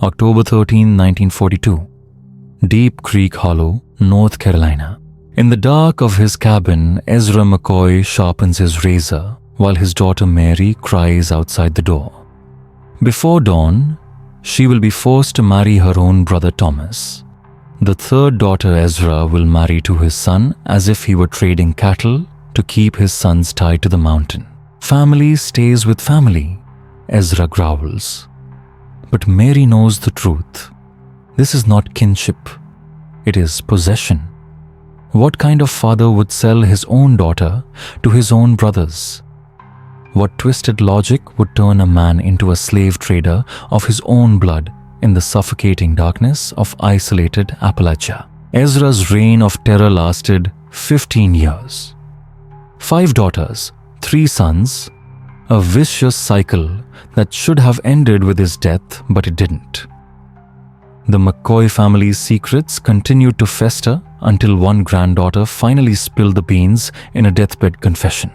October 13, 1942. Deep Creek Hollow, North Carolina. In the dark of his cabin, Ezra McCoy sharpens his razor while his daughter Mary cries outside the door. Before dawn, she will be forced to marry her own brother Thomas. The third daughter Ezra will marry to his son as if he were trading cattle to keep his sons tied to the mountain. Family stays with family, Ezra growls. But Mary knows the truth. This is not kinship. It is possession. What kind of father would sell his own daughter to his own brothers? What twisted logic would turn a man into a slave trader of his own blood in the suffocating darkness of isolated Appalachia? Ezra's reign of terror lasted 15 years. 5 daughters, 3 sons, a vicious cycle that should have ended with his death, but it didn't. The McCoy family's secrets continued to fester until one granddaughter finally spilled the beans in a deathbed confession.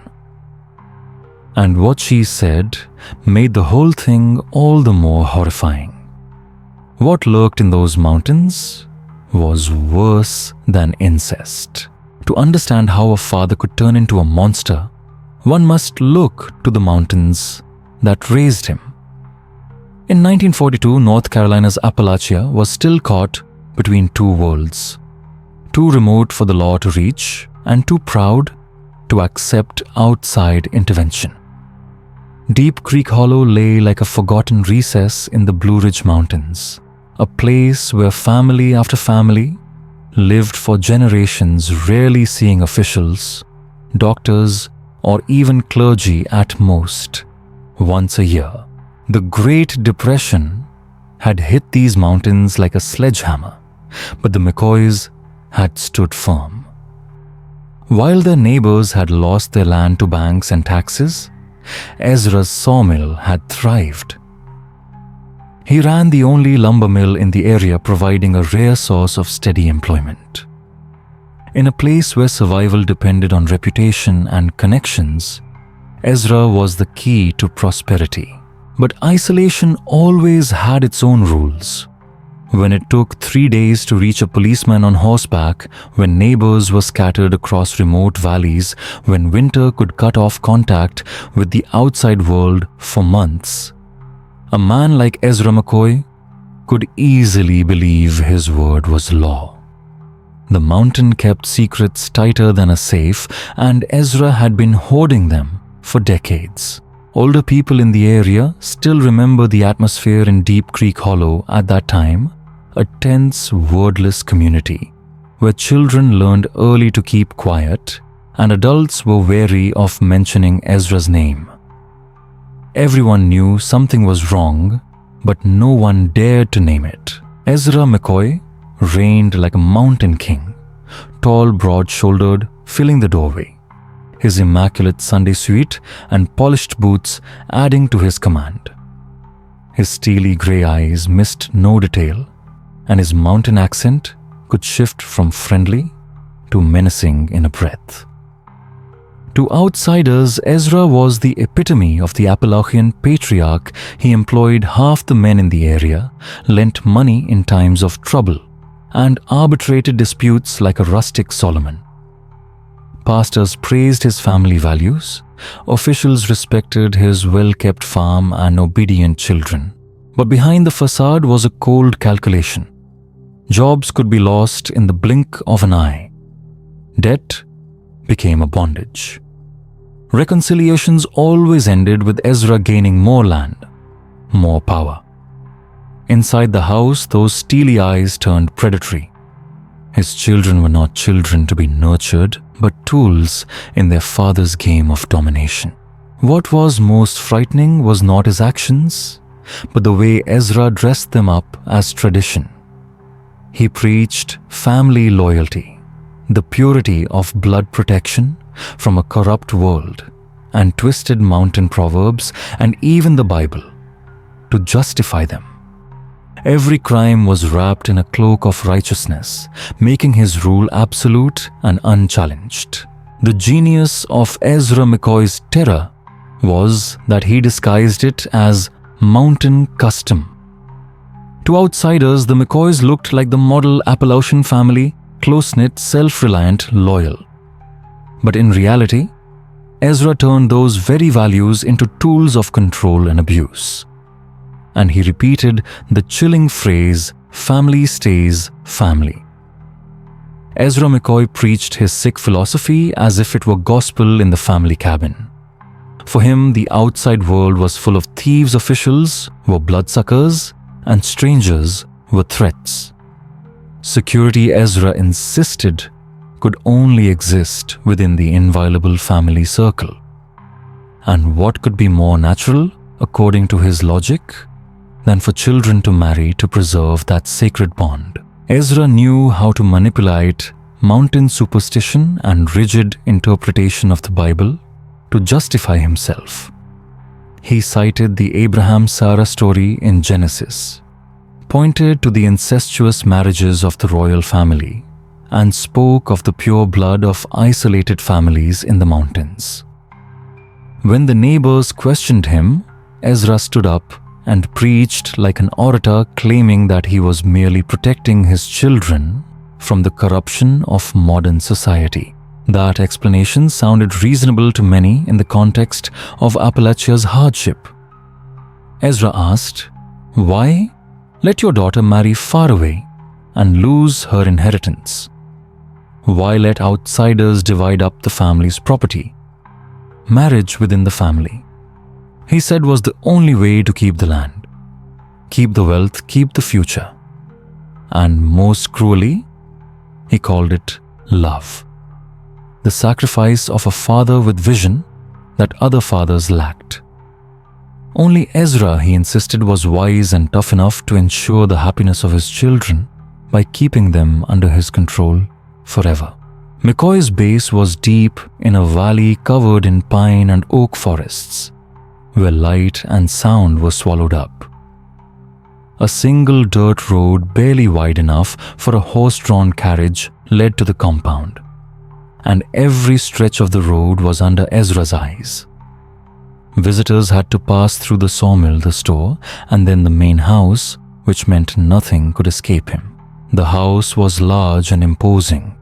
And what she said made the whole thing all the more horrifying. What lurked in those mountains was worse than incest. To understand how a father could turn into a monster, one must look to the mountains that raised him. In 1942, North Carolina's Appalachia was still caught between two worlds, too remote for the law to reach and too proud to accept outside intervention. Deep Creek Hollow lay like a forgotten recess in the Blue Ridge Mountains, a place where family after family lived for generations, rarely seeing officials, doctors, or even clergy at most, once a year. The Great Depression had hit these mountains like a sledgehammer, but the McCoys had stood firm. While their neighbors had lost their land to banks and taxes, Ezra's sawmill had thrived. He ran the only lumber mill in the area, providing a rare source of steady employment. In a place where survival depended on reputation and connections, Ezra was the key to prosperity. But isolation always had its own rules. When it took 3 days to reach a policeman on horseback, when neighbors were scattered across remote valleys, when winter could cut off contact with the outside world for months, a man like Ezra McCoy could easily believe his word was law. The mountain kept secrets tighter than a safe, and Ezra had been hoarding them for decades. Older people in the area still remember the atmosphere in Deep Creek Hollow at that time, a tense, wordless community where children learned early to keep quiet and adults were wary of mentioning Ezra's name. Everyone knew something was wrong, but no one dared to name it. Ezra McCoy reigned like a mountain king, tall, broad-shouldered, filling the doorway, his immaculate Sunday suit and polished boots adding to his command. His steely grey eyes missed no detail, and his mountain accent could shift from friendly to menacing in a breath. To outsiders, Ezra was the epitome of the Appalachian patriarch. He employed half the men in the area, lent money in times of trouble, and arbitrated disputes like a rustic Solomon. Pastors praised his family values, officials respected his well-kept farm and obedient children. But behind the facade was a cold calculation. Jobs could be lost in the blink of an eye. Debt became a bondage. Reconciliations always ended with Ezra gaining more land, more power. Inside the house, those steely eyes turned predatory. His children were not children to be nurtured, but tools in their father's game of domination. What was most frightening was not his actions, but the way Ezra dressed them up as tradition. He preached family loyalty, the purity of blood protection from a corrupt world, and twisted mountain proverbs and even the Bible to justify them. Every crime was wrapped in a cloak of righteousness, making his rule absolute and unchallenged. The genius of Ezra McCoy's terror was that he disguised it as mountain custom. To outsiders, the McCoys looked like the model Appalachian family, close-knit, self-reliant, loyal. But in reality, Ezra turned those very values into tools of control and abuse. And he repeated the chilling phrase, "Family stays family." Ezra McCoy preached his Sikh philosophy as if it were gospel in the family cabin. For him, the outside world was full of thieves. Officials were bloodsuckers, and strangers were threats. Security, Ezra insisted, could only exist within the inviolable family circle. And what could be more natural, according to his logic, than for children to marry to preserve that sacred bond? Ezra knew how to manipulate mountain superstition and rigid interpretation of the Bible to justify himself. He cited the Abraham-Sarah story in Genesis, pointed to the incestuous marriages of the royal family, and spoke of the pure blood of isolated families in the mountains. When the neighbors questioned him, Ezra stood up and preached like an orator, claiming that he was merely protecting his children from the corruption of modern society. That explanation sounded reasonable to many in the context of Appalachia's hardship. Ezra asked, "Why let your daughter marry far away and lose her inheritance? Why let outsiders divide up the family's property? Marriage within the family," he said, was the only way to keep the land, keep the wealth, keep the future. And most cruelly, he called it love. The sacrifice of a father with vision that other fathers lacked. Only Ezra, he insisted, was wise and tough enough to ensure the happiness of his children by keeping them under his control forever. McCoy's base was deep in a valley covered in pine and oak forests, where light and sound were swallowed up. A single dirt road, barely wide enough for a horse-drawn carriage, led to the compound, and every stretch of the road was under Ezra's eyes. Visitors had to pass through the sawmill, the store, and then the main house, which meant nothing could escape him. The house was large and imposing.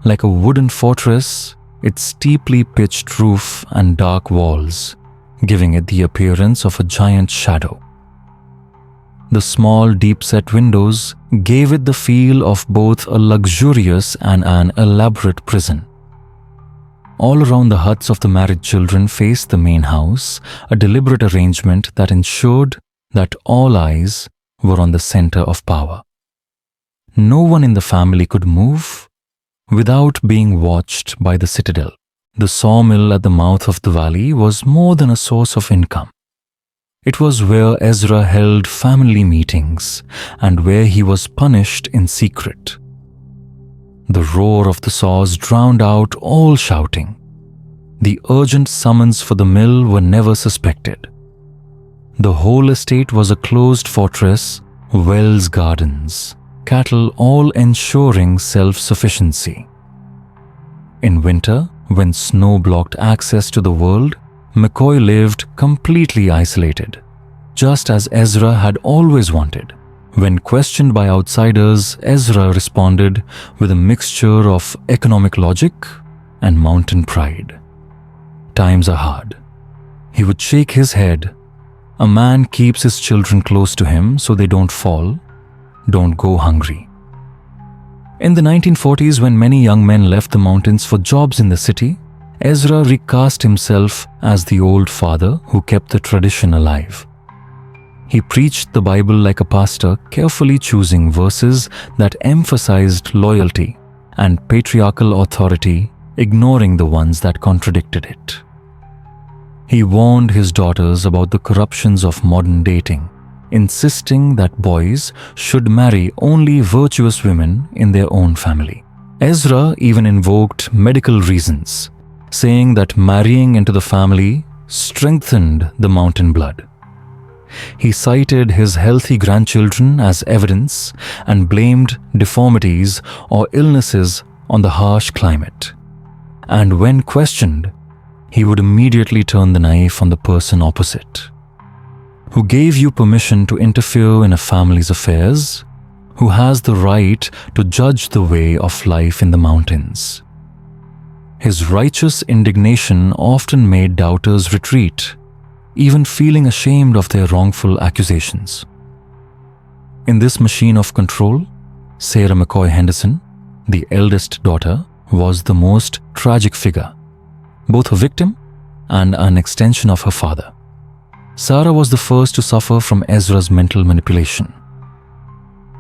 Like a wooden fortress, its steeply pitched roof and dark walls, giving it the appearance of a giant shadow. The small, deep-set windows gave it the feel of both a luxurious and an elaborate prison. All around the huts of the married children faced the main house, a deliberate arrangement that ensured that all eyes were on the center of power. No one in the family could move without being watched by the citadel. The sawmill at the mouth of the valley was more than a source of income. It was where Ezra held family meetings and where he was punished in secret. The roar of the saws drowned out all shouting. The urgent summons for the mill were never suspected. The whole estate was a closed fortress, wells, gardens, cattle, all ensuring self-sufficiency. In winter, when snow blocked access to the world, McCoy lived completely isolated, just as Ezra had always wanted. When questioned by outsiders, Ezra responded with a mixture of economic logic and mountain pride. "Times are hard." He would shake his head. "A man keeps his children close to him so they don't fall, don't go hungry." In the 1940s, when many young men left the mountains for jobs in the city, Ezra recast himself as the old father who kept the tradition alive. He preached the Bible like a pastor, carefully choosing verses that emphasized loyalty and patriarchal authority, ignoring the ones that contradicted it. He warned his daughters about the corruptions of modern dating, insisting that boys should marry only virtuous women in their own family. Ezra even invoked medical reasons, saying that marrying into the family strengthened the mountain blood. He cited his healthy grandchildren as evidence and blamed deformities or illnesses on the harsh climate. And when questioned, he would immediately turn the knife on the person opposite. who gave you permission to interfere in a family's affairs, who has the right to judge the way of life in the mountains. His righteous indignation often made doubters retreat, even feeling ashamed of their wrongful accusations. In this machine of control, Sarah McCoy Henderson, the eldest daughter, was the most tragic figure, both a victim and an extension of her father. Sarah was the first to suffer from Ezra's mental manipulation.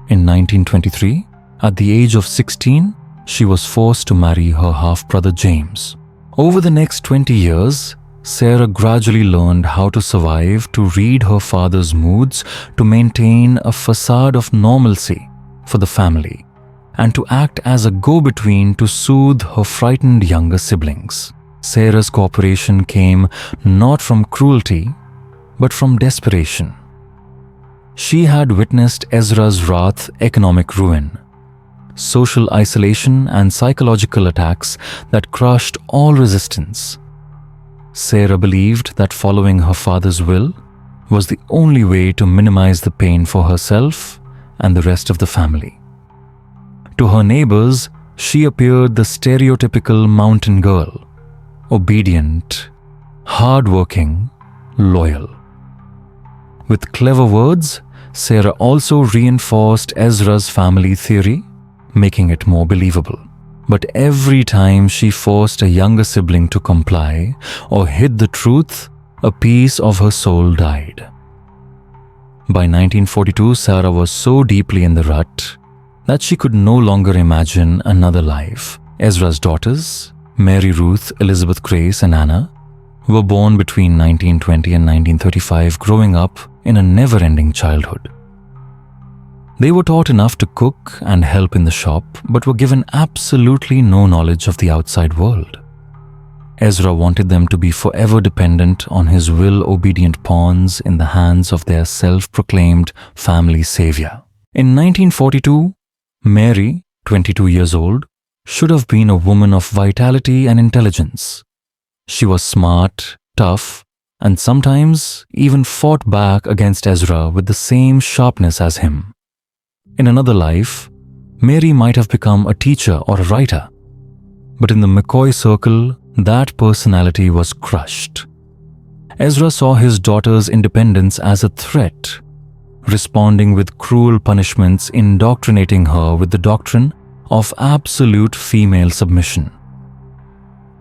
In 1923, at the age of 16, she was forced to marry her half-brother James. Over the next 20 years, Sarah gradually learned how to survive, to read her father's moods, to maintain a facade of normalcy for the family, and to act as a go-between to soothe her frightened younger siblings. Sarah's cooperation came not from cruelty, but from desperation. She had witnessed Ezra's wrath, economic ruin, social isolation, and psychological attacks that crushed all resistance. Sarah believed that following her father's will was the only way to minimize the pain for herself and the rest of the family. To her neighbors, she appeared the stereotypical mountain girl, obedient, hardworking, loyal. With clever words, Sarah also reinforced Ezra's family theory, making it more believable. But every time she forced a younger sibling to comply or hid the truth, a piece of her soul died. By 1942, Sarah was so deeply in the rut that she could no longer imagine another life. Ezra's daughters, Mary Ruth, Elizabeth Grace, and Anna, were born between 1920 and 1935, growing up in a never-ending childhood. They were taught enough to cook and help in the shop, but were given absolutely no knowledge of the outside world. Ezra wanted them to be forever dependent on his will-obedient pawns in the hands of their self-proclaimed family savior. In 1942, Mary, 22 years old, should have been a woman of vitality and intelligence. She was smart, tough, and sometimes even fought back against Ezra with the same sharpness as him. In another life, Mary might have become a teacher or a writer, but in the McCoy circle, that personality was crushed. Ezra saw his daughter's independence as a threat, responding with cruel punishments, indoctrinating her with the doctrine of absolute female submission.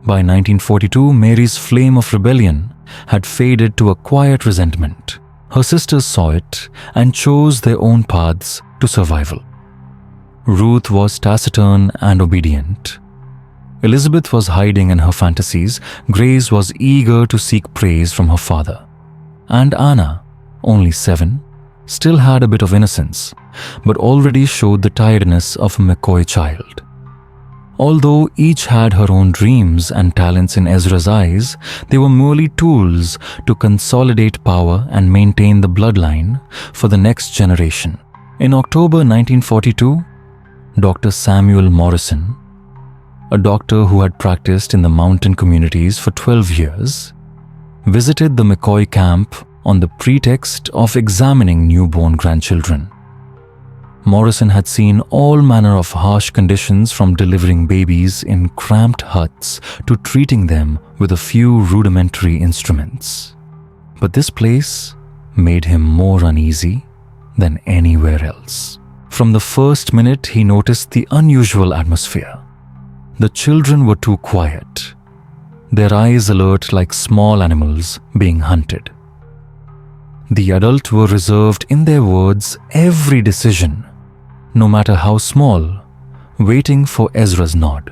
By 1942, Mary's flame of rebellion had faded to a quiet resentment. Her sisters saw it and chose their own paths to survival. Ruth was taciturn and obedient. Elizabeth was hiding in her fantasies. Grace was eager to seek praise from her father. And Anna, only 7, still had a bit of innocence, but already showed the tiredness of a McCoy child. Although each had her own dreams and talents in Ezra's eyes, they were merely tools to consolidate power and maintain the bloodline for the next generation. In October 1942, Dr. Samuel Morrison, a doctor who had practiced in the mountain communities for 12 years, visited the McCoy camp on the pretext of examining newborn grandchildren. Morrison had seen all manner of harsh conditions, from delivering babies in cramped huts to treating them with a few rudimentary instruments. But this place made him more uneasy than anywhere else. From the first minute, he noticed the unusual atmosphere. The children were too quiet, their eyes alert like small animals being hunted. The adults were reserved in their words, every decision, no matter how small, waiting for Ezra's nod.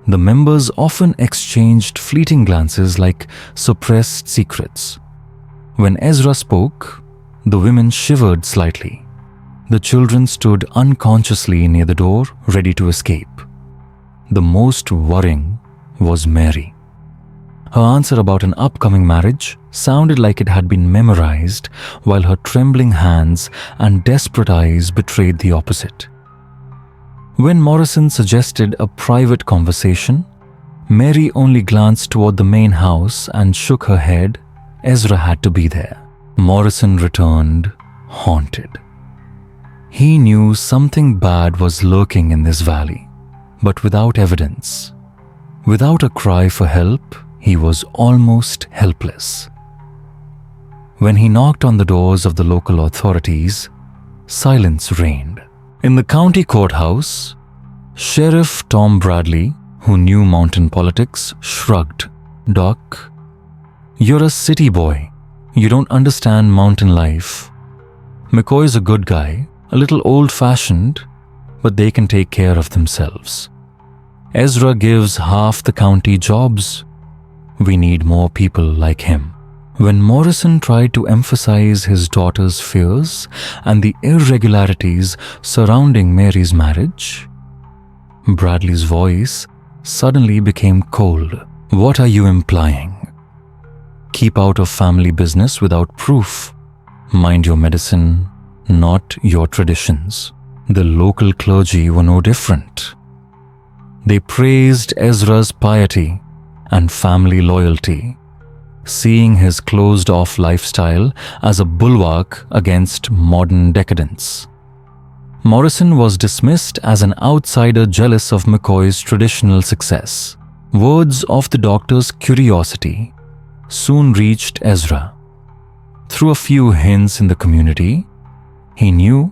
The members often exchanged fleeting glances like suppressed secrets. When Ezra spoke, the women shivered slightly. The children stood unconsciously near the door, ready to escape. The most worrying was Mary. Her answer about an upcoming marriage sounded like it had been memorized, while her trembling hands and desperate eyes betrayed the opposite. When Morrison suggested a private conversation, Mary only glanced toward the main house and shook her head. Ezra had to be there. Morrison returned, haunted. He knew something bad was lurking in this valley, but without evidence. Without a cry for help, he was almost helpless. When he knocked on the doors of the local authorities, silence reigned. In the county courthouse, Sheriff Tom Bradley, who knew mountain politics, shrugged. "Doc, you're a city boy. You don't understand mountain life. McCoy's a good guy, a little old-fashioned, but they can take care of themselves. Ezra gives half the county jobs. We need more people like him." When Morrison tried to emphasize his daughter's fears and the irregularities surrounding Mary's marriage, Bradley's voice suddenly became cold. "What are you implying? Keep out of family business without proof. Mind your medicine, not your traditions." The local clergy were no different. They praised Ezra's piety and family loyalty, seeing his closed-off lifestyle as a bulwark against modern decadence. Morrison was dismissed as an outsider jealous of McCoy's traditional success. Words of the doctor's curiosity soon reached Ezra. Through a few hints in the community, he knew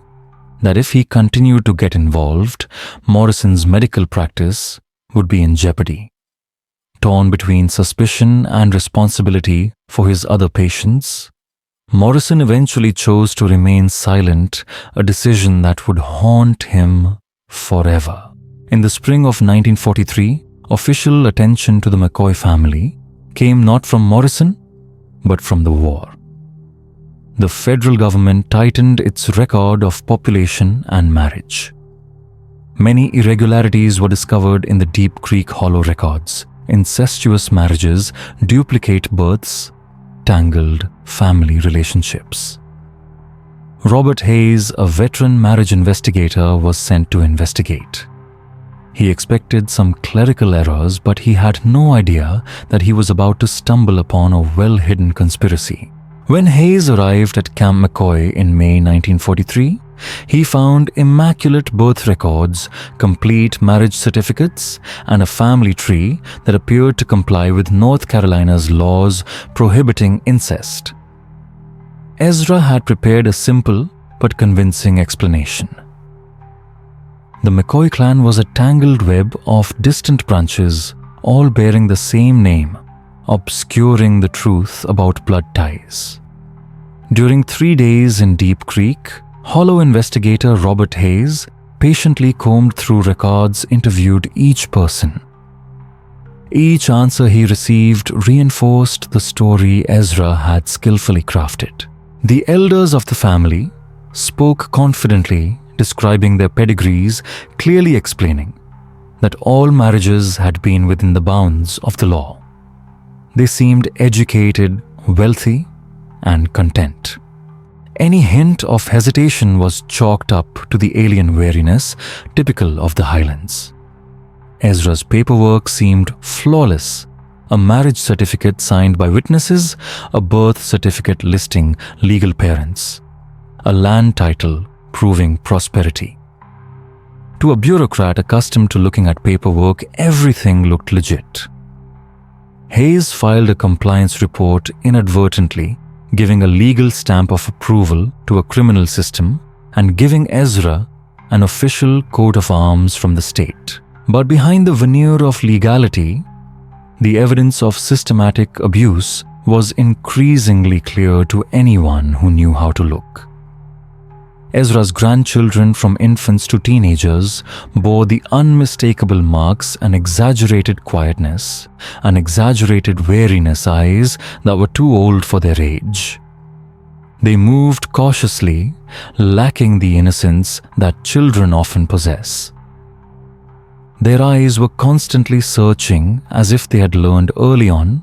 that if he continued to get involved, Morrison's medical practice would be in jeopardy. Torn between suspicion and responsibility for his other patients, Morrison eventually chose to remain silent, a decision that would haunt him forever. In the spring of 1943, official attention to the McCoy family came not from Morrison, but from the war. The federal government tightened its record of population and marriage. Many irregularities were discovered in the Deep Creek Hollow records. Incestuous marriages, duplicate births, tangled family relationships. Robert Hayes, a veteran marriage investigator, was sent to investigate. He expected some clerical errors, but he had no idea that he was about to stumble upon a well-hidden conspiracy. When Hayes arrived at Camp McCoy in May 1943, he found immaculate birth records, complete marriage certificates, and a family tree that appeared to comply with North Carolina's laws prohibiting incest. Ezra had prepared a simple but convincing explanation. The McCoy clan was a tangled web of distant branches, all bearing the same name, obscuring the truth about blood ties. During 3 days in Deep Creek, Hollow investigator Robert Hayes patiently combed through records, interviewed each person. Each answer he received reinforced the story Ezra had skillfully crafted. The elders of the family spoke confidently, describing their pedigrees, clearly explaining that all marriages had been within the bounds of the law. They seemed educated, wealthy, and content. Any hint of hesitation was chalked up to the alien wariness typical of the Highlands. Ezra's paperwork seemed flawless. A marriage certificate signed by witnesses, a birth certificate listing legal parents, a land title proving prosperity. To a bureaucrat accustomed to looking at paperwork, everything looked legit. Hayes filed a compliance report inadvertently, giving a legal stamp of approval to a criminal system and giving Ezra an official coat of arms from the state. But behind the veneer of legality, the evidence of systematic abuse was increasingly clear to anyone who knew how to look. Ezra's grandchildren, from infants to teenagers, bore the unmistakable marks: an exaggerated quietness, an exaggerated wariness, eyes that were too old for their age. They moved cautiously, lacking the innocence that children often possess. Their eyes were constantly searching, as if they had learned early on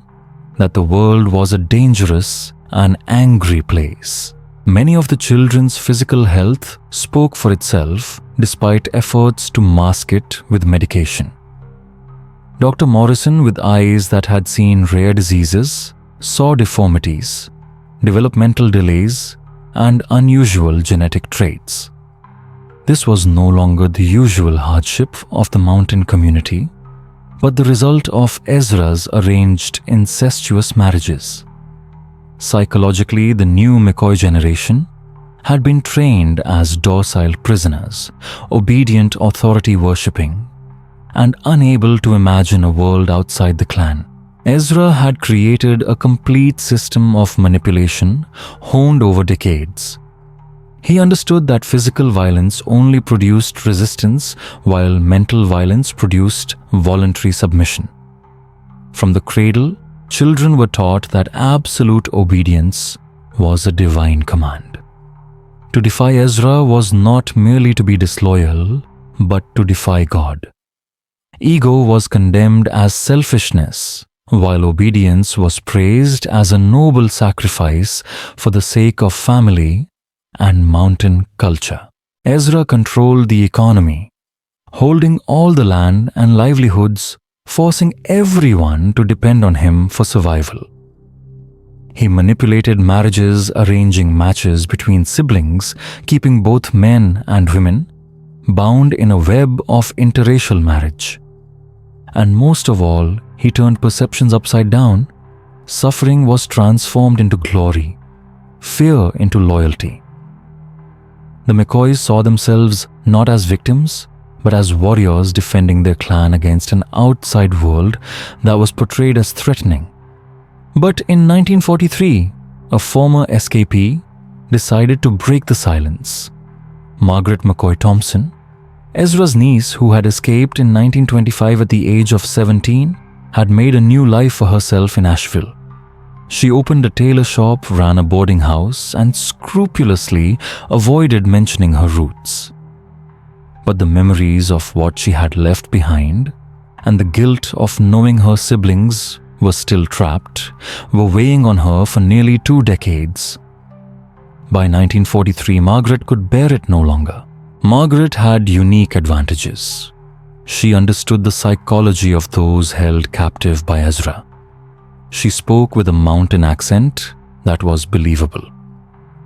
that the world was a dangerous and angry place. Many of the children's physical health spoke for itself despite efforts to mask it with medication. Dr. Morrison, with eyes that had seen rare diseases, saw deformities, developmental delays, and unusual genetic traits. This was no longer the usual hardship of the mountain community, but the result of Ezra's arranged incestuous marriages. Psychologically, the new McCoy generation had been trained as docile prisoners, obedient authority-worshipping, and unable to imagine a world outside the clan. Ezra had created a complete system of manipulation honed over decades. He understood that physical violence only produced resistance, while mental violence produced voluntary submission. From the cradle, children were taught that absolute obedience was a divine command. To defy Ezra was not merely to be disloyal, but to defy God. Ego was condemned as selfishness, while obedience was praised as a noble sacrifice for the sake of family and mountain culture. Ezra controlled the economy, holding all the land and livelihoods, forcing everyone to depend on him for survival. He manipulated marriages, arranging matches between siblings, keeping both men and women bound in a web of interracial marriage. And most of all, he turned perceptions upside down. Suffering was transformed into glory, fear into loyalty. The McCoys saw themselves not as victims, but as warriors defending their clan against an outside world that was portrayed as threatening. But in 1943, a former escapee decided to break the silence. Margaret McCoy Thompson, Ezra's niece who had escaped in 1925 at the age of 17, had made a new life for herself in Asheville. She opened a tailor shop, ran a boarding house, and scrupulously avoided mentioning her roots. But the memories of what she had left behind and the guilt of knowing her siblings were still trapped were weighing on her for nearly 2 decades. By 1943, Margaret could bear it no longer. Margaret had unique advantages. She understood the psychology of those held captive by Ezra. She spoke with a mountain accent that was believable,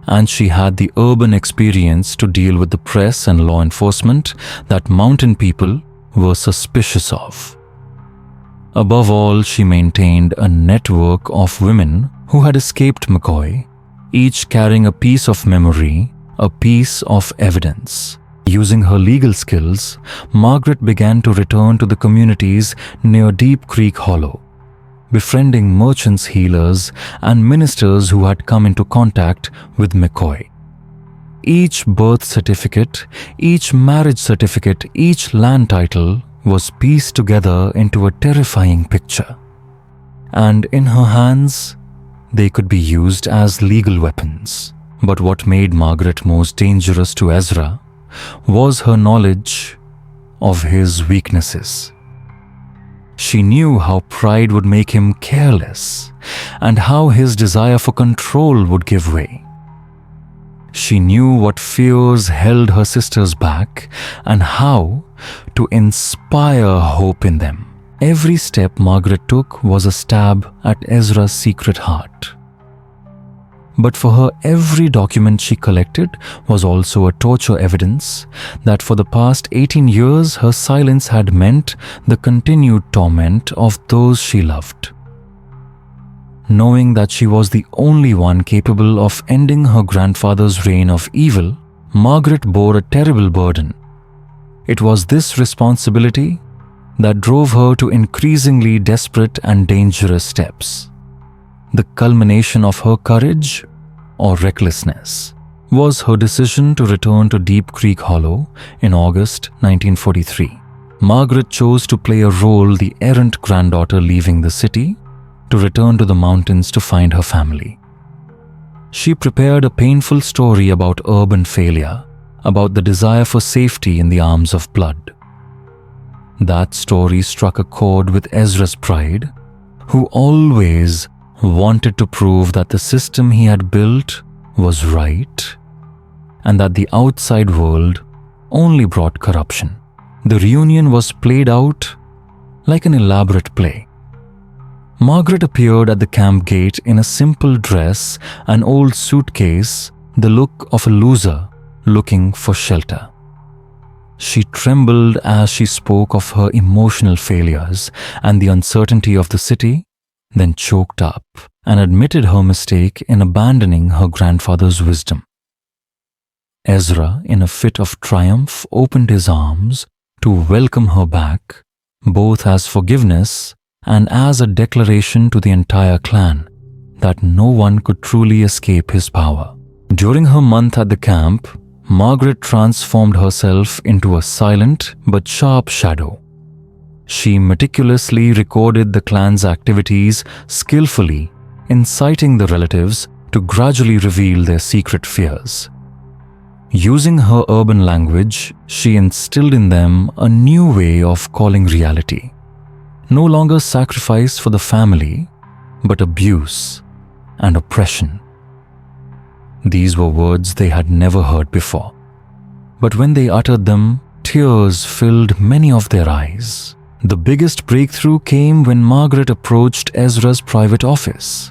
and she had the urban experience to deal with the press and law enforcement that mountain people were suspicious of. Above all, she maintained a network of women who had escaped McCoy, each carrying a piece of memory, a piece of evidence. Using her legal skills, Margaret began to return to the communities near Deep Creek Hollow, befriending merchants, healers, and ministers who had come into contact with McCoy. Each birth certificate, each marriage certificate, each land title was pieced together into a terrifying picture. And in her hands, they could be used as legal weapons. But what made Margaret most dangerous to Ezra was her knowledge of his weaknesses. She knew how pride would make him careless and how his desire for control would give way. She knew what fears held her sisters back and how to inspire hope in them. Every step Margaret took was a stab at Ezra's secret heart. But for her, every document she collected was also a torture evidence that for the past 18 years her silence had meant the continued torment of those she loved. Knowing that she was the only one capable of ending her grandfather's reign of evil, Margaret bore a terrible burden. It was this responsibility that drove her to increasingly desperate and dangerous steps. The culmination of her courage, or recklessness, was her decision to return to Deep Creek Hollow in August 1943. Margaret chose to play a role the errant granddaughter leaving the city to return to the mountains to find her family. She prepared a painful story about urban failure, about the desire for safety in the arms of blood. That story struck a chord with Ezra's pride, who always wanted to prove that the system he had built was right and that the outside world only brought corruption. The reunion was played out like an elaborate play. Margaret appeared at the camp gate in a simple dress, an old suitcase, the look of a loser looking for shelter. She trembled as she spoke of her emotional failures and the uncertainty of the city, then choked up and admitted her mistake in abandoning her grandfather's wisdom. Ezra, in a fit of triumph, opened his arms to welcome her back, both as forgiveness and as a declaration to the entire clan that no one could truly escape his power. During her month at the camp, Margaret transformed herself into a silent but sharp shadow. She meticulously recorded the clan's activities, skillfully inciting the relatives to gradually reveal their secret fears. Using her urban language, she instilled in them a new way of calling reality. No longer sacrifice for the family, but abuse and oppression. These were words they had never heard before. But when they uttered them, tears filled many of their eyes. The biggest breakthrough came when Margaret approached Ezra's private office.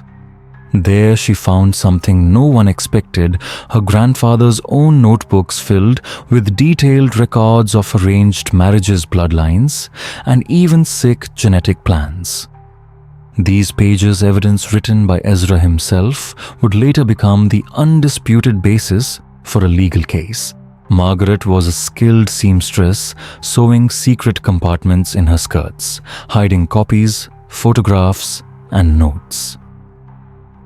There she found something no one expected: her grandfather's own notebooks filled with detailed records of arranged marriages, bloodlines, and even sick genetic plans. These pages, evidence written by Ezra himself, would later become the undisputed basis for a legal case. Margaret was a skilled seamstress, sewing secret compartments in her skirts, hiding copies, photographs, and notes.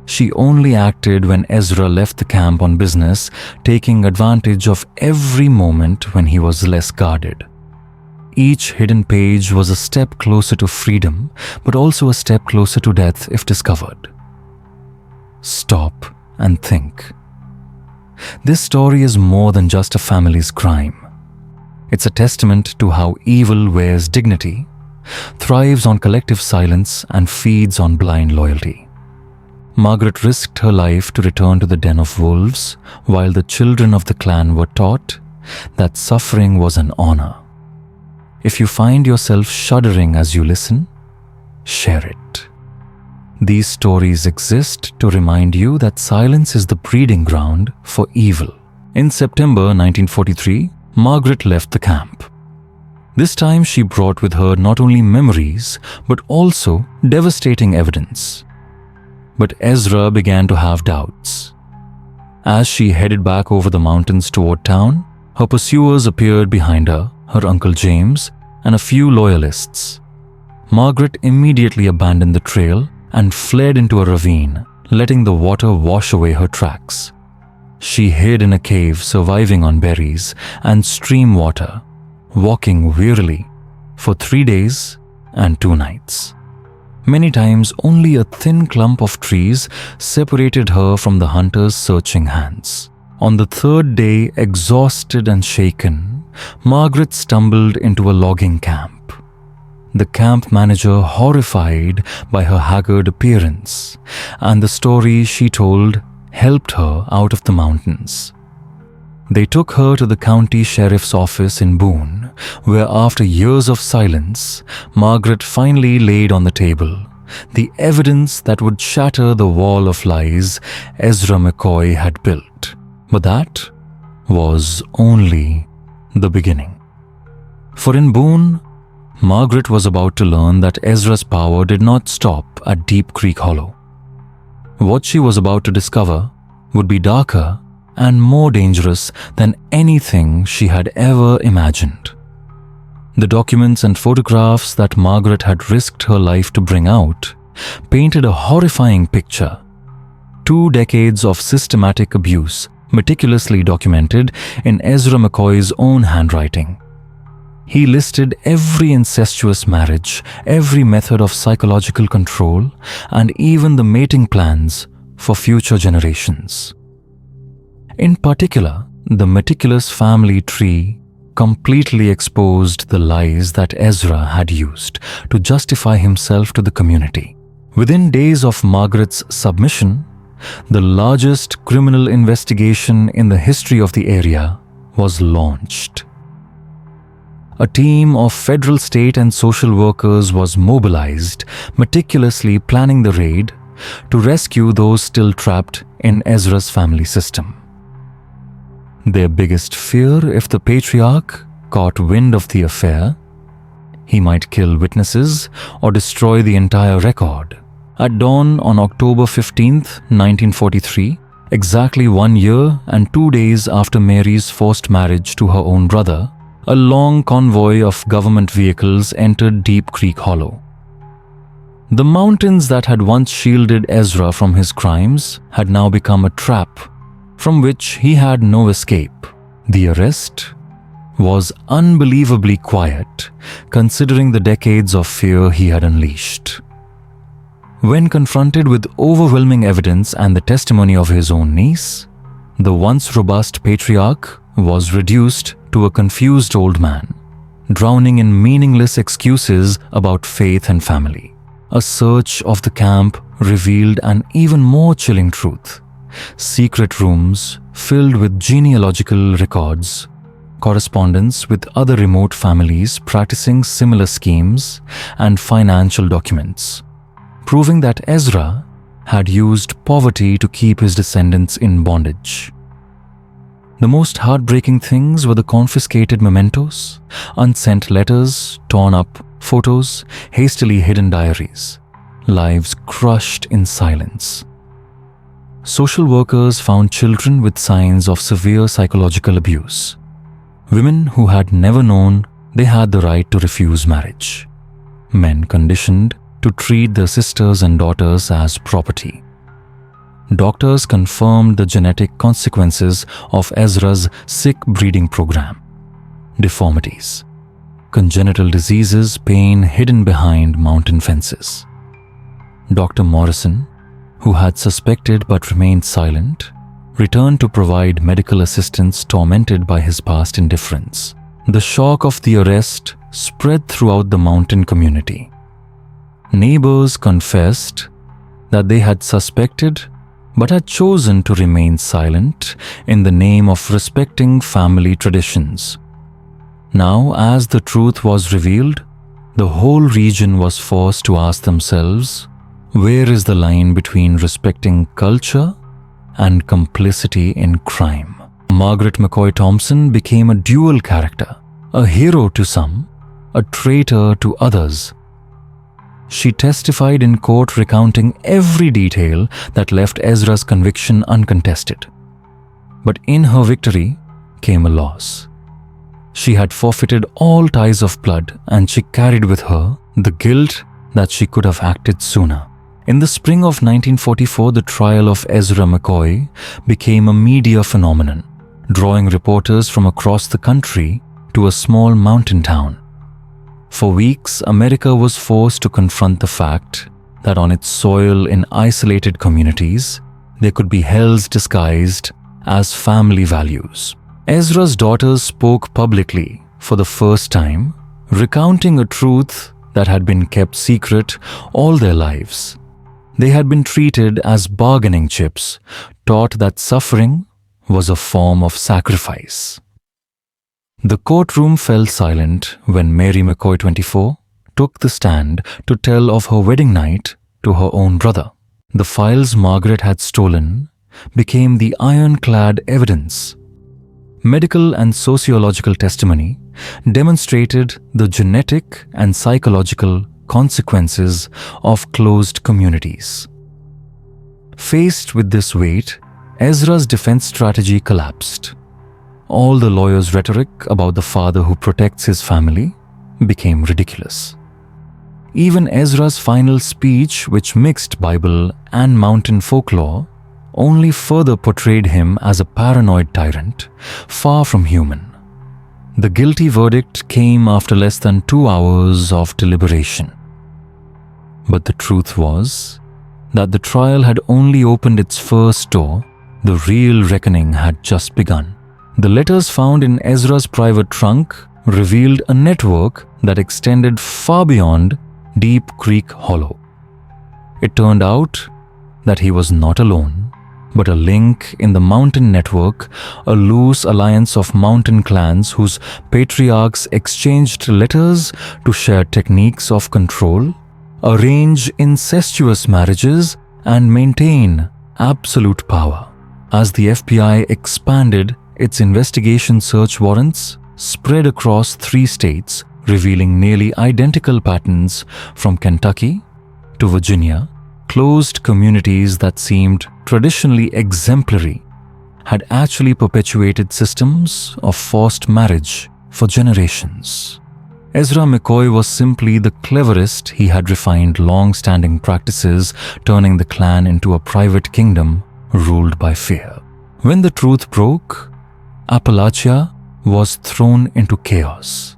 She only acted when Ezra left the camp on business, taking advantage of every moment when he was less guarded. Each hidden page was a step closer to freedom, but also a step closer to death if discovered. Stop and think. This story is more than just a family's crime. It's a testament to how evil wears dignity, thrives on collective silence, and feeds on blind loyalty. Margaret risked her life to return to the den of wolves, while the children of the clan were taught that suffering was an honor. If you find yourself shuddering as you listen, share it. These stories exist to remind you that silence is the breeding ground for evil. In September 1943, Margaret left the camp. This time she brought with her not only memories, but also devastating evidence. But Ezra began to have doubts. As she headed back over the mountains toward town, her pursuers appeared behind her, her Uncle James, and a few loyalists. Margaret immediately abandoned the trail and fled into a ravine, letting the water wash away her tracks. She hid in a cave, surviving on berries and stream water, walking wearily for 3 days and 2 nights. Many times only a thin clump of trees separated her from the hunter's searching hands. On the 3rd day, exhausted and shaken, Margaret stumbled into a logging camp. The camp manager, horrified by her haggard appearance and the story she told, helped her out of the mountains. They took her to the county sheriff's office in Boone, where after years of silence, Margaret finally laid on the table the evidence that would shatter the wall of lies Ezra McCoy had built. But that was only the beginning. For in Boone, Margaret was about to learn that Ezra's power did not stop at Deep Creek Hollow. What she was about to discover would be darker and more dangerous than anything she had ever imagined. The documents and photographs that Margaret had risked her life to bring out painted a horrifying picture. 2 decades of systematic abuse, meticulously documented in Ezra McCoy's own handwriting. He listed every incestuous marriage, every method of psychological control, and even the mating plans for future generations. In particular, the meticulous family tree completely exposed the lies that Ezra had used to justify himself to the community. Within days of Margaret's submission, the largest criminal investigation in the history of the area was launched. A team of federal, state, and social workers was mobilized, meticulously planning the raid to rescue those still trapped in Ezra's family system. Their biggest fear: if the patriarch caught wind of the affair, he might kill witnesses or destroy the entire record. At dawn on October 15th, 1943, exactly 1 year and 2 days after Mary's forced marriage to her own brother, a long convoy of government vehicles entered Deep Creek Hollow. The mountains that had once shielded Ezra from his crimes had now become a trap from which he had no escape. The arrest was unbelievably quiet, considering the decades of fear he had unleashed. When confronted with overwhelming evidence and the testimony of his own niece, the once robust patriarch was reduced to a confused old man, drowning in meaningless excuses about faith and family. A search of the camp revealed an even more chilling truth: secret rooms filled with genealogical records, correspondence with other remote families practicing similar schemes, and financial documents, proving that Ezra had used poverty to keep his descendants in bondage. The most heartbreaking things were the confiscated mementos, unsent letters, torn up photos, hastily hidden diaries, lives crushed in silence. Social workers found children with signs of severe psychological abuse, women who had never known they had the right to refuse marriage, men conditioned to treat their sisters and daughters as property. Doctors confirmed the genetic consequences of Ezra's sick breeding program: deformities, congenital diseases, pain hidden behind mountain fences. Dr. Morrison, who had suspected but remained silent, returned to provide medical assistance, tormented by his past indifference. The shock of the arrest spread throughout the mountain community. Neighbors confessed that they had suspected but had chosen to remain silent in the name of respecting family traditions. Now, as the truth was revealed, the whole region was forced to ask themselves, where is the line between respecting culture and complicity in crime? Margaret McCoy Thompson became a dual character, a hero to some, a traitor to others. She testified in court, recounting every detail that left Ezra's conviction uncontested. But in her victory came a loss. She had forfeited all ties of blood, and she carried with her the guilt that she could have acted sooner. In the spring of 1944, the trial of Ezra McCoy became a media phenomenon, drawing reporters from across the country to a small mountain town. For weeks, America was forced to confront the fact that on its soil, in isolated communities, there could be hells disguised as family values. Ezra's daughters spoke publicly for the first time, recounting a truth that had been kept secret all their lives. They had been treated as bargaining chips, taught that suffering was a form of sacrifice. The courtroom fell silent when Mary McCoy, 24, took the stand to tell of her wedding night to her own brother. The files Margaret had stolen became the ironclad evidence. Medical and sociological testimony demonstrated the genetic and psychological consequences of closed communities. Faced with this weight, Ezra's defense strategy collapsed. All the lawyer's rhetoric about the father who protects his family became ridiculous. Even Ezra's final speech, which mixed Bible and mountain folklore, only further portrayed him as a paranoid tyrant, far from human. The guilty verdict came after less than 2 hours of deliberation. But the truth was that the trial had only opened its first door. The real reckoning had just begun. The letters found in Ezra's private trunk revealed a network that extended far beyond Deep Creek Hollow. It turned out that he was not alone, but a link in the mountain network, a loose alliance of mountain clans whose patriarchs exchanged letters to share techniques of control, arrange incestuous marriages, and maintain absolute power. As the FBI expanded, its investigation search warrants spread across 3 states, revealing nearly identical patterns from Kentucky to Virginia. Closed communities that seemed traditionally exemplary had actually perpetuated systems of forced marriage for generations. Ezra McCoy was simply the cleverest. He had refined long-standing practices, turning the clan into a private kingdom ruled by fear. When the truth broke, Appalachia was thrown into chaos.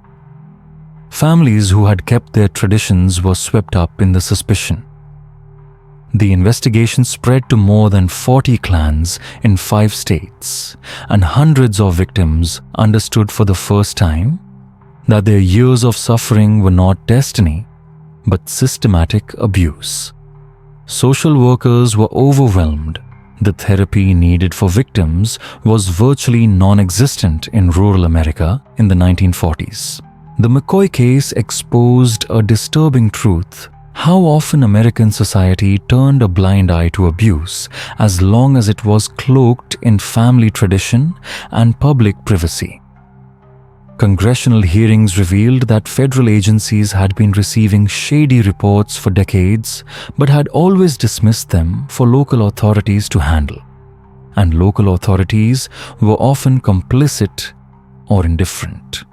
Families who had kept their traditions were swept up in the suspicion. The investigation spread to more than 40 clans in 5 states, and hundreds of victims understood for the first time that their years of suffering were not destiny, but systematic abuse. Social workers were overwhelmed. The therapy needed for victims was virtually non-existent in rural America in the 1940s. The McCoy case exposed a disturbing truth: how often American society turned a blind eye to abuse as long as it was cloaked in family tradition and public privacy. Congressional hearings revealed that federal agencies had been receiving shady reports for decades, but had always dismissed them for local authorities to handle. And local authorities were often complicit or indifferent.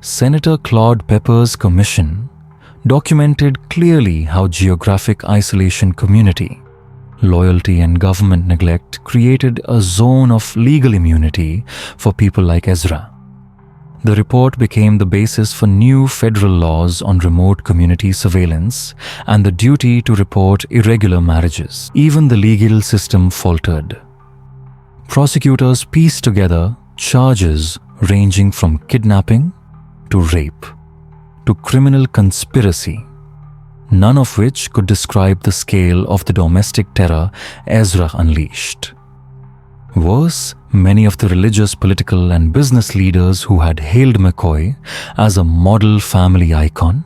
Senator Claude Pepper's commission documented clearly how geographic isolation, community loyalty, and government neglect created a zone of legal immunity for people like Ezra. The report became the basis for new federal laws on remote community surveillance and the duty to report irregular marriages. Even the legal system faltered. Prosecutors pieced together charges ranging from kidnapping to rape to criminal conspiracy, none of which could describe the scale of the domestic terror Ezra unleashed. Worse, many of the religious, political, and business leaders who had hailed McCoy as a model family icon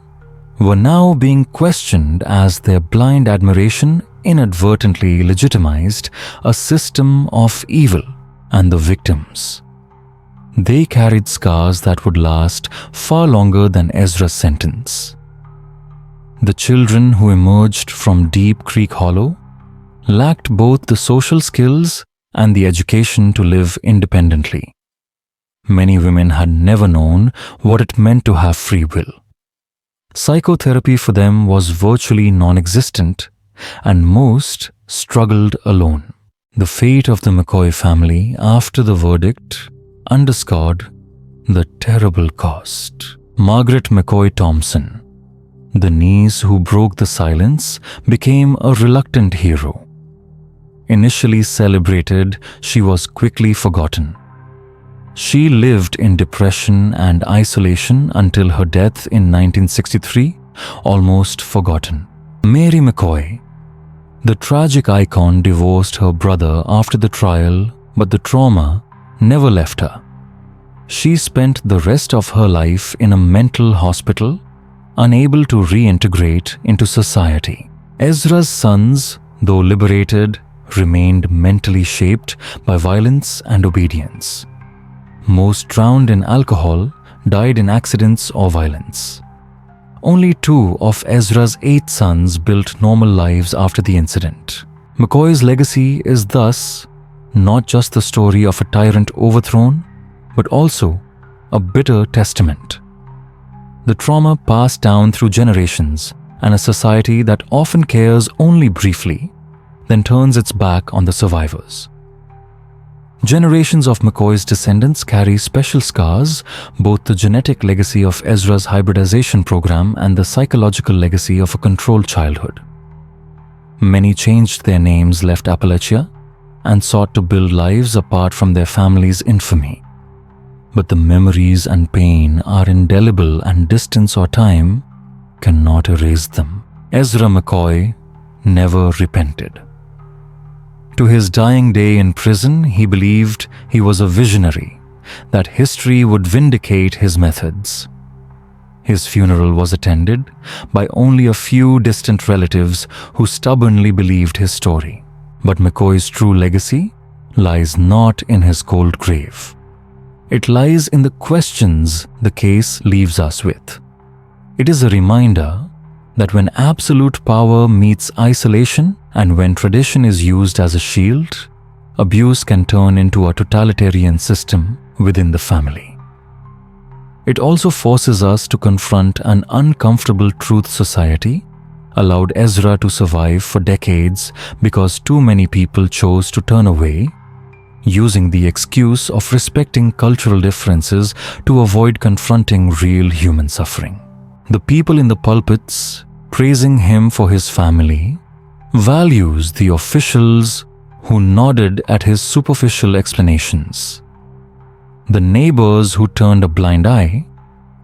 were now being questioned as their blind admiration inadvertently legitimized a system of evil, and the victims. They carried scars that would last far longer than Ezra's sentence. The children who emerged from Deep Creek Hollow lacked both the social skills and the education to live independently. Many women had never known what it meant to have free will. Psychotherapy for them was virtually non-existent, and most struggled alone. The fate of the McCoy family after the verdict underscored the terrible cost. Margaret McCoy Thompson, the niece who broke the silence, became a reluctant hero. Initially celebrated, she was quickly forgotten. She lived in depression and isolation until her death in 1963, almost forgotten. Mary McCoy, the tragic icon, divorced her brother after the trial, but the trauma never left her. She spent the rest of her life in a mental hospital, unable to reintegrate into society. Ezra's sons, though liberated, remained mentally shaped by violence and obedience. Most drowned in alcohol, died in accidents or violence. Only 2 of Ezra's 8 sons built normal lives after the incident. McCoy's legacy is thus not just the story of a tyrant overthrown, but also a bitter testament. The trauma passed down through generations, and a society that often cares only briefly, then turns its back on the survivors. Generations of McCoy's descendants carry special scars, both the genetic legacy of Ezra's hybridization program and the psychological legacy of a controlled childhood. Many changed their names, left Appalachia, and sought to build lives apart from their family's infamy. But the memories and pain are indelible, and distance or time cannot erase them. Ezra McCoy never repented. To his dying day in prison, he believed he was a visionary, that history would vindicate his methods. His funeral was attended by only a few distant relatives who stubbornly believed his story. But McCoy's true legacy lies not in his cold grave. It lies in the questions the case leaves us with. It is a reminder that when absolute power meets isolation and when tradition is used as a shield, abuse can turn into a totalitarian system within the family. It also forces us to confront an uncomfortable truth. Society allowed Ezra to survive for decades because too many people chose to turn away, using the excuse of respecting cultural differences to avoid confronting real human suffering. The people in the pulpits praising him for his family values the officials who nodded at his superficial explanations. The neighbors who turned a blind eye,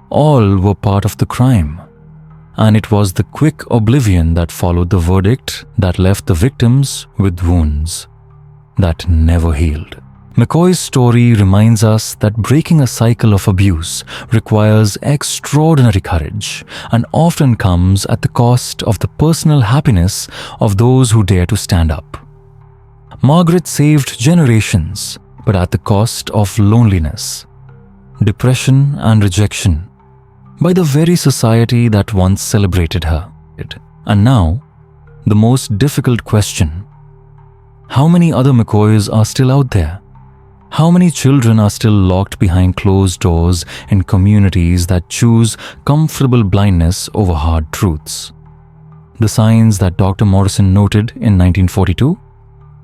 all were part of the crime, and it was the quick oblivion that followed the verdict that left the victims with wounds that never healed. McCoy's story reminds us that breaking a cycle of abuse requires extraordinary courage and often comes at the cost of the personal happiness of those who dare to stand up. Margaret saved generations, but at the cost of loneliness, depression, and rejection by the very society that once celebrated her. And now, the most difficult question: how many other McCoys are still out there? How many children are still locked behind closed doors in communities that choose comfortable blindness over hard truths? The signs that Dr. Morrison noted in 1942,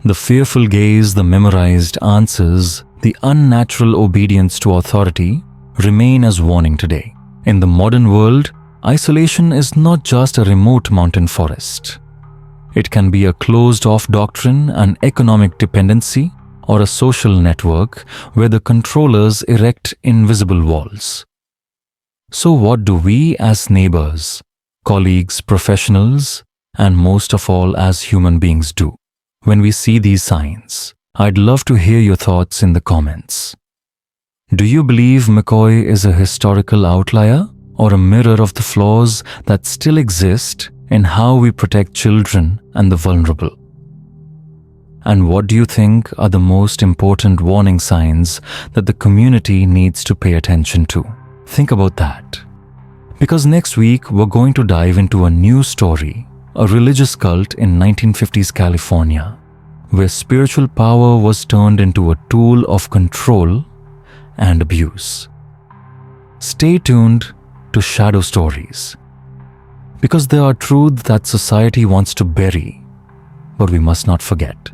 the fearful gaze, the memorized answers, the unnatural obedience to authority, remain as warning today. In the modern world, isolation is not just a remote mountain forest. It can be a closed-off doctrine, an economic dependency, or a social network where the controllers erect invisible walls. So what do we as neighbors, colleagues, professionals, and most of all as human beings do when we see these signs? I'd love to hear your thoughts in the comments. Do you believe McCoy is a historical outlier or a mirror of the flaws that still exist in how we protect children and the vulnerable? And what do you think are the most important warning signs that the community needs to pay attention to? Think about that. Because next week we're going to dive into a new story, a religious cult in 1950s California, where spiritual power was turned into a tool of control and abuse. Stay tuned to Shadow Stories, because there are truths that society wants to bury, but we must not forget.